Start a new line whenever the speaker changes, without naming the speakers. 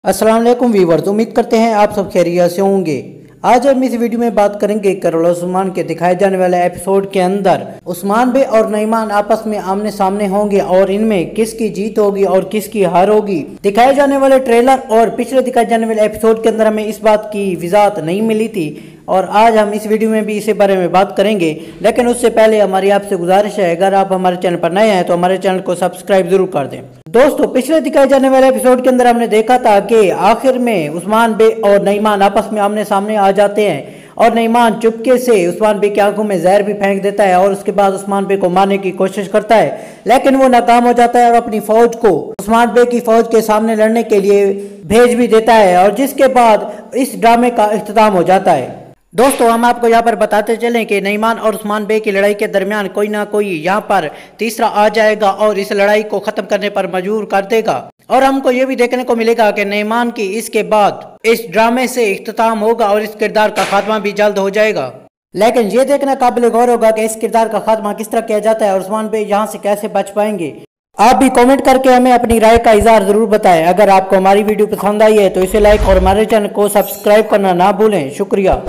अस्सलाम वालेकुम व्यूअर्स, उम्मीद करते हैं आप सब खैरियत से होंगे। आज हम इस वीडियो में बात करेंगे करवला उस्मान के दिखाए जाने वाले एपिसोड के अंदर उस्मान बे और नईमान आपस में आमने सामने होंगे और इनमें किसकी जीत होगी और किसकी हार होगी। दिखाए जाने वाले ट्रेलर और पिछले दिखाए जाने वाले एपिसोड के अंदर हमें इस बात की वजाहत नहीं मिली थी और आज हम इस वीडियो में भी इसी बारे में बात करेंगे। लेकिन उससे पहले हमारी आपसे गुजारिश है, अगर आप हमारे चैनल पर नए हैं तो हमारे चैनल को सब्सक्राइब जरूर कर दें। दोस्तों, पिछले दिखाए जाने वाले एपिसोड के अंदर हमने देखा था कि आखिर में उस्मान बे और नईमान आपस में आमने सामने आ जाते हैं और नईमान चुपके से उस्मान बे की आंखों में जहर भी फेंक देता है और उसके बाद उस्मान बे को मारने की कोशिश करता है, लेकिन वो नाकाम हो जाता है और अपनी फौज को उस्मान बे की फौज के सामने लड़ने के लिए भेज भी देता है और जिसके बाद इस ड्रामे का इख्तिताम हो जाता है। दोस्तों, हम आपको यहाँ पर बताते चलें कि नईमान और उस्मान बे की लड़ाई के दरमियान कोई ना कोई यहाँ पर तीसरा आ जाएगा और इस लड़ाई को खत्म करने पर मजबूर कर देगा और हमको ये भी देखने को मिलेगा कि नईमान की इसके बाद इस ड्रामे से इख्तिताम होगा और इस किरदार का खात्मा भी जल्द हो जाएगा। लेकिन ये देखना काबिल गौर होगा कि इस किरदार का खात्मा किस तरह किया जाता है और उस्मान बे यहाँ से कैसे बच पाएंगे। आप भी कमेंट करके हमें अपनी राय का इजहार जरूर बताएं। अगर आपको हमारी वीडियो पसंद आई है तो इसे लाइक और हमारे चैनल को सब्सक्राइब करना ना भूलें। शुक्रिया।